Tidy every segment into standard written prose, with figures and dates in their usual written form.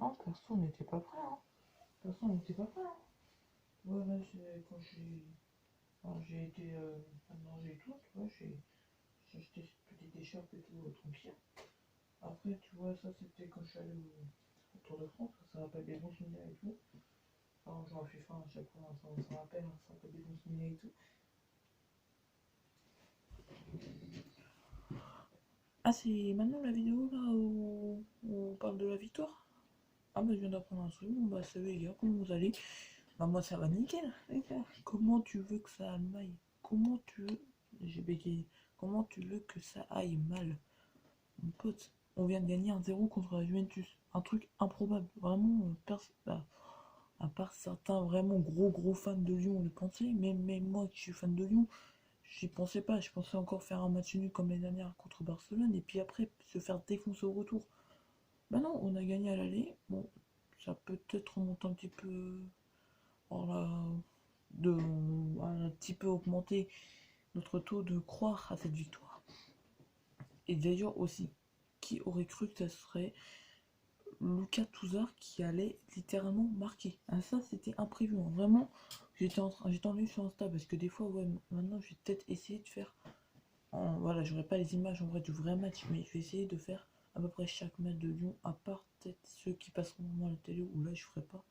Non, perso, on n'était pas prêt, hein. Perso, on n'était pas prêt, hein. Ouais, là, quand j'ai été à manger et tout, tu vois, j'ai acheté cette petite écharpe et tout, trop bien. Après, tu vois, ça, c'était quand je suis allé au Tour de France, ça rappelle des bons souvenirs et tout. Enfin, j'en fais faim à chaque fois, hein, ça rappelle, hein, ça rappelle des bons souvenirs et tout. Ah, c'est maintenant la vidéo là où on parle de la victoire? Ah, bah, je viens d'apprendre un truc. Bon, bah, salut les gars, comment vous allez? Bah, moi, ça va nickel, les gars. Comment tu veux que ça aille mal? Comment tu veux. J'ai bégayé. Comment tu veux que ça aille mal? Mon pote, on vient de gagner 1-0 contre la Juventus. Un truc improbable. Vraiment, bah, à part certains vraiment gros fans de Lyon le pensaient, même moi qui suis fan de Lyon, j'y pensais pas. Je pensais encore faire un match nul comme l'année dernière contre Barcelone et puis après se faire défoncer au retour. Bah non, on a gagné à l'aller. Bon, ça peut peut-être remonter un petit peu. Voilà, un petit peu augmenter notre taux de croire à cette victoire. Et d'ailleurs aussi, qui aurait cru que ça serait Lucas Touzard qui allait littéralement marquer? Ah, ça c'était imprévu, hein. Vraiment, j'étais en live sur Insta parce que des fois, ouais, maintenant je vais peut-être essayer de faire. Voilà, j'aurai pas les images en vrai du vrai match, mais je vais essayer de faire à peu près chaque match de Lyon, à part peut-être ceux qui passeront à la télé où là je ferai pas.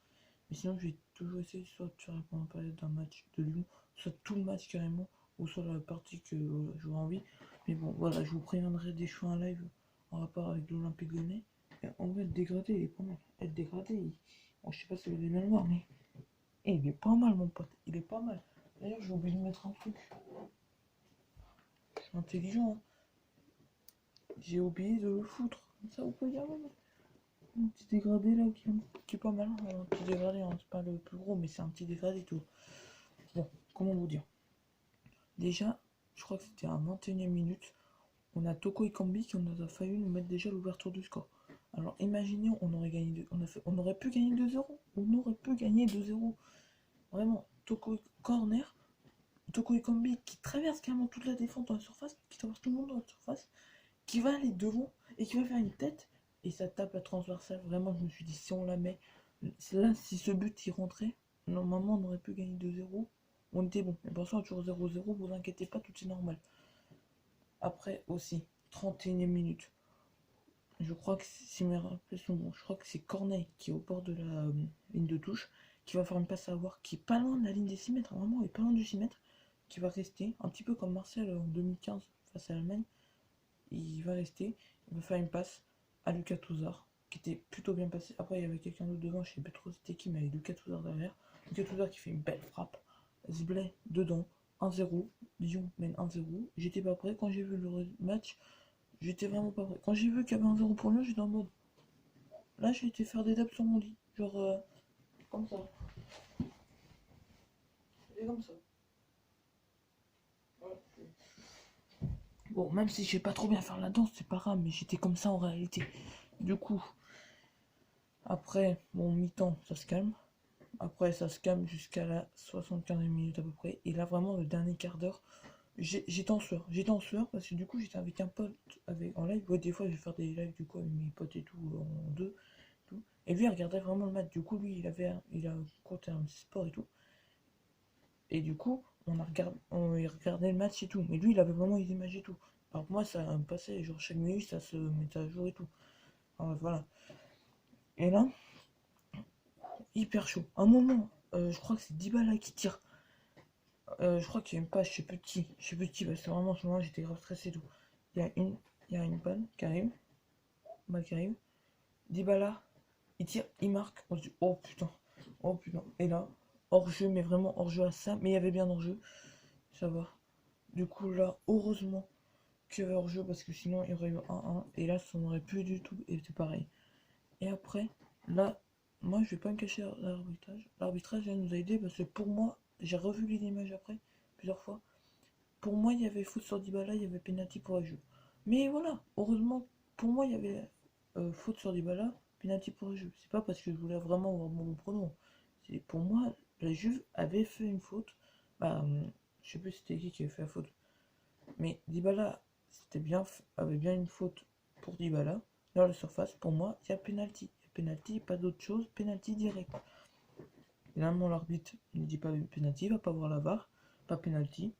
Mais sinon, je vais toujours essayer soit de faire pendant la période d'un match de Lyon, soit tout le match carrément, ou soit la partie que j'aurais envie. Mais bon, voilà, je vous préviendrai des choix en live en rapport avec l'Olympique Lyonnais. Et en vrai, le dégradé, il est pas mal. Être dégradé, bon, je sais pas si vous allez bien le voir, mais il est pas mal, mon pote. Il est pas mal. D'ailleurs, j'ai oublié de mettre un truc. Je suis intelligent, hein. J'ai oublié de le foutre. Ça, vous pouvez dire, ouais, un petit dégradé là qui est pas mal. Un petit dégradé, hein, c'est pas le plus gros, mais c'est un petit dégradé tout. Bon, comment vous dire? Déjà, je crois que c'était à 21 e minute. On a Toko Ekambi qui on a failli nous mettre déjà l'ouverture du score. Alors imaginez, on aurait gagné, on aurait pu gagner 2-0. On aurait pu gagner 2-0. Vraiment, corner, Toko Ekambi qui traverse carrément toute la défense dans la surface, qui traverse tout le monde dans la surface, qui va aller devant et qui va faire une tête et ça tape la transversale. Vraiment, je me suis dit, si on la met, là, si ce but y rentrait, normalement, on aurait pu gagner 2-0. On était bon. Mais pour ça, on est toujours 0-0, vous inquiétez pas, tout est normal. Après aussi, 31 e minute. Je crois que si mes rappels sont bons, je crois que c'est Cornet qui est au bord de la ligne de touche, qui va faire une passe à avoir, qui est pas loin de la ligne des 6 mètres, vraiment, il est pas loin du 6 mètres, qui va rester, un petit peu comme Marcel en 2015 face à l'Allemagne. Il va rester, il va faire une passe à Lucas Touzard, qui était plutôt bien passé. Après, il y avait quelqu'un d'autre devant, je sais pas trop c'était qui, mais avec Lucas Touzard derrière. Lucas Touzard qui fait une belle frappe. Zblay dedans, 1-0. Lyon mène 1-0. J'étais pas prêt. Quand j'ai vu le match, j'étais vraiment pas prêt. Quand j'ai vu qu'il y avait 1-0 pour Lyon, j'étais en mode. Là, j'ai été faire des dabs sur mon lit. Genre, comme ça. Et comme ça. Ouais. Bon, même si je sais pas trop bien faire la danse, c'est pas grave, mais j'étais comme ça en réalité. Du coup, après, mon mi-temps, ça se calme. Après, ça se calme jusqu'à la 75e minute à peu près. Et là, vraiment, le dernier quart d'heure, j'étais en sueur. J'étais en sueur parce que du coup, j'étais avec un pote en live. Ouais, des fois, je vais faire des lives du coup avec mes potes et tout, en deux. Tout. Et lui, il regardait vraiment le match. Du coup, lui, il a compté un petit sport et tout. Et du coup, il regardait le match et tout. Mais lui, il avait vraiment les images et tout. Alors que moi, ça me passait, genre chaque minute, ça se mettait à jour et tout. Alors, voilà. Et là, hyper chaud. Un moment, je crois que c'est Dybala qui tire. Je crois qu'il y a une passe, je sais plus qui, parce que vraiment en ce moment j'étais grave stressé et tout. Il y a une, il y a une balle qui arrive. Dybala, il tire, il marque. On se dit oh putain. Et là, hors jeu, mais vraiment hors jeu à ça, mais il y avait bien hors jeu, ça va. Du coup là, heureusement qu'il y avait hors jeu parce que sinon il y aurait eu 1-1 et là ça n'aurait plus du tout été pareil. Et après, là, moi je vais pas me cacher à l'arbitrage. L'arbitrage nous a aidé parce que pour moi, j'ai revu les images après plusieurs fois. Pour moi, il y avait faute sur Dybala, il y avait penalty pour la Juve. Mais voilà, heureusement, pour moi, il y avait faute sur Dybala, penalty pour la Juve. C'est pas parce que je voulais vraiment avoir mon pronom. C'est pour moi, la Juve avait fait une faute. Bah, je sais plus c'était qui avait fait la faute. Mais Dybala, avait bien une faute pour Dybala. Dans la surface, pour moi, il y a penalty. penalty, pas d'autre chose, penalty direct. Finalement, l'arbitre ne dit pas penalty, il va pas voir la VAR, pas penalty.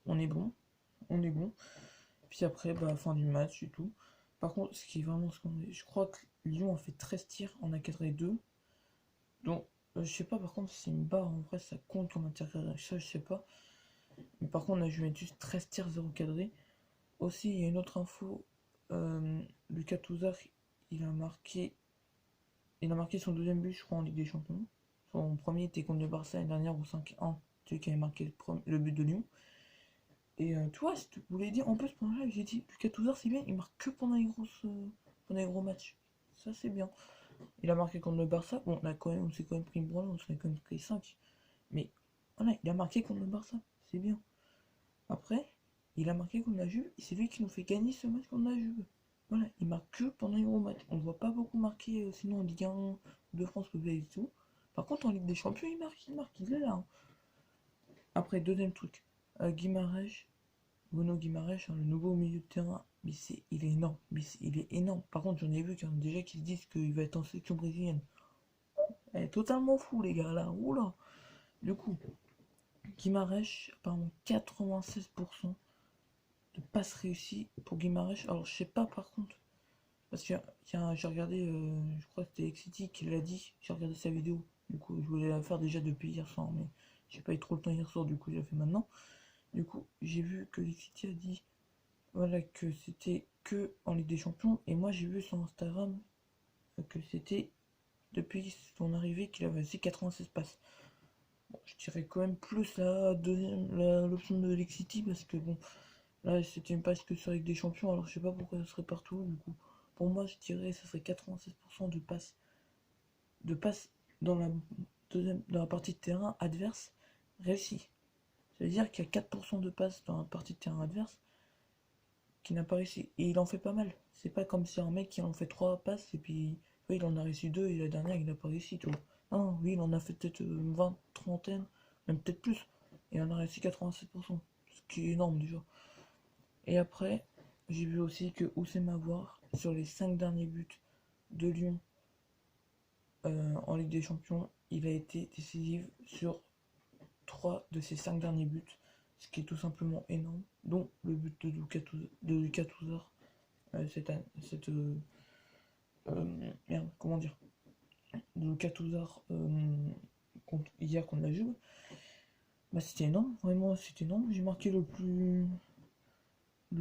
On est bon, on est bon. Puis après, bah, fin du match et tout. Par contre, ce qui est vraiment scandaleux, je crois que Lyon a fait 13 tirs, on a cadré 2. Donc, je sais pas par contre si une barre en vrai ça compte comme un tir cadré, ça je sais pas. Mais par contre, on a Juventus 13 tirs 0 cadré. Aussi, il y a une autre info, Lucas Touzard, il a marqué son deuxième but, je crois, en Ligue des Champions. Son premier était contre le Barça l'année dernière au 5-1, celui qui avait marqué le but de Lyon. Et tu vois, si tu voulais dire, en plus pendant là, j'ai dit, Lucas Touzard c'est bien, il marque que pendant les gros matchs. Ça c'est bien. Il a marqué contre le Barça, bon, on s'est quand même pris une branle, on s'est quand même pris 5. Mais voilà, il a marqué contre le Barça, c'est bien. Après, il a marqué contre la Juve, et c'est lui qui nous fait gagner ce match contre la Juve. Voilà, il marque que pendant les gros matchs. On ne voit pas beaucoup marquer, sinon en Ligue 1 de France, et tout. Par contre, en Ligue des Champions, il est là. Hein. Après, deuxième truc, Guimarães, Bruno Guimarães, hein, le nouveau milieu de terrain, mais il est énorme. Il est énorme. Par contre, j'en ai vu déjà qui se disent qu'il va être en sélection brésilienne. Elle est totalement fou, les gars, là. Oula. Du coup, Guimarães, apparemment 96% de passes réussies pour Guimarães. Alors, je sais pas par contre, parce que j'ai regardé, je crois que c'était Exity qui l'a dit. J'ai regardé sa vidéo. Du coup, je voulais la faire déjà depuis hier soir, mais j'ai pas eu trop le temps hier soir, du coup, je la fais maintenant. Du coup, j'ai vu que Exity a dit voilà, que c'était que en Ligue des Champions. Et moi, j'ai vu sur Instagram que c'était depuis son arrivée qu'il avait aussi 96 passes. Bon, je dirais quand même plus l'option de Lexity parce que bon, là c'était une passe que sur Ligue des Champions, alors je sais pas pourquoi ça serait partout. Du coup, pour moi, je dirais ça serait 96% de passes dans la partie de terrain adverse réussi. Ça veut dire qu'il y a 4% de passes dans la partie de terrain adverse qui n'a pas réussi. Et il en fait pas mal. C'est pas comme si un mec qui en fait 3 passes et puis oui, il en a réussi 2 et la dernière il n'a pas réussi, tu vois. Non, oui, il en a fait peut-être une 20, trentaine, même peut-être plus. Et il en a réussi 87%, ce qui est énorme déjà. Et après, j'ai vu aussi que Oussem Aouar, sur les 5 derniers buts de Lyon en Ligue des Champions, il a été décisif sur 3 de ses 5 derniers buts, ce qui est tout simplement énorme, dont le but de Lucas Touzard, comment dire, de Lucas Touzard hier contre la Juve. Bah, c'était énorme, vraiment c'était énorme. J'ai marqué le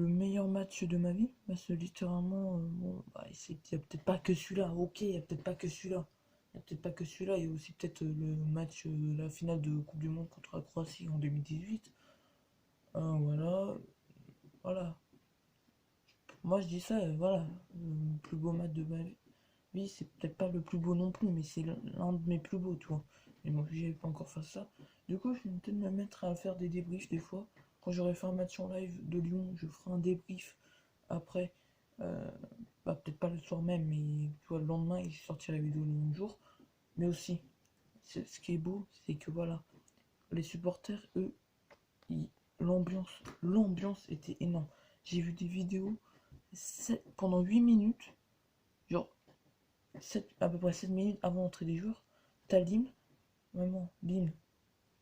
meilleur match de ma vie, parce que littéralement, bon, bah, il n'y a peut-être pas que celui-là, ok, il n'y a peut-être pas que celui-là. Il y a aussi peut-être le match, la finale de Coupe du Monde contre la Croatie en 2018. Voilà. Moi je dis ça, voilà. Le plus beau match de ma vie, c'est peut-être pas le plus beau non plus, mais c'est l'un de mes plus beaux, tu vois. Mais bon, j'avais pas encore fait ça. Du coup, je vais peut-être me mettre à faire des débriefs des fois. Quand j'aurai fait un match en live de Lyon, je ferai un débrief après. euh, Bah, peut-être pas le soir même, mais tu vois, le lendemain, il sortira la vidéo le même jour. Mais aussi, ce qui est beau, c'est que voilà, les supporters, eux, l'ambiance était énorme. J'ai vu des vidéos pendant 8 minutes, genre à peu près 7 minutes avant l'entrée des joueurs, t'as l'hymne, vraiment, l'hymne,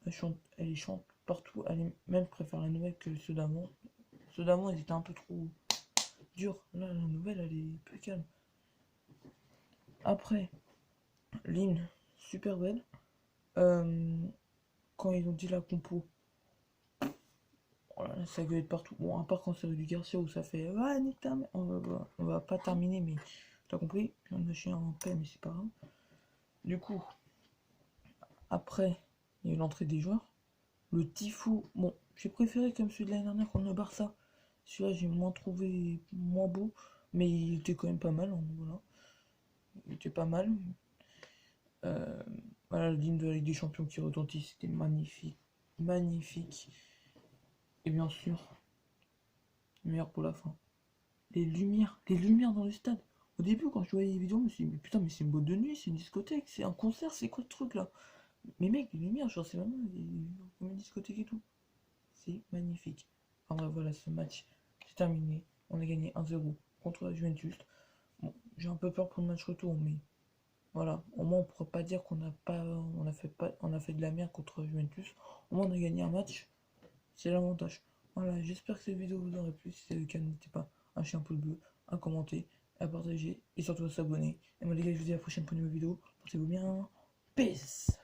elle chante partout, même préfère la nouvelle que ceux d'avant. Ceux d'avant, ils étaient un peu trop durs. Là, la nouvelle, elle est plus calme. Après, l'hymne, super belle. Quand ils ont dit la compo, voilà, ça gueule partout. Bon, à part quand c'est du Garcia où ça fait ah, nique ta mère. On va pas terminer, mais t'as compris. On a chien en paix, mais c'est pas grave. Du coup, après, il y a eu l'entrée des joueurs. Le Tifo, bon, j'ai préféré comme celui de l'année dernière contre le Barça. Celui-là, j'ai trouvé moins beau, mais il était quand même pas mal. Hein, voilà. Il était pas mal. Euh, voilà, le hymne de la Ligue des Champions qui retentit, c'était magnifique. Magnifique. Et bien sûr, meilleur pour la fin. Les lumières dans le stade. Au début, quand je voyais les vidéos, je me suis dit, mais putain, mais c'est une boîte de nuit, c'est une discothèque, c'est un concert, c'est quoi ce truc là? Mais mec, les lumières, genre, c'est vraiment comme une discothèque et tout. C'est magnifique. Enfin bref, voilà, ce match, c'est terminé. On a gagné 1-0 contre la Juventus. Bon, j'ai un peu peur pour le match retour, mais voilà, au moins on pourra pas dire qu'on n'a pas, on a fait de la merde contre Juventus. Au moins on a gagné un match, c'est l'avantage. Voilà, j'espère que cette vidéo vous aura plu. Si c'est le cas, n'hésitez pas à lâcher un pouce bleu, à commenter, à partager et surtout à s'abonner. Et moi les gars, je vous dis à la prochaine pour une nouvelle vidéo. Portez-vous bien. Peace.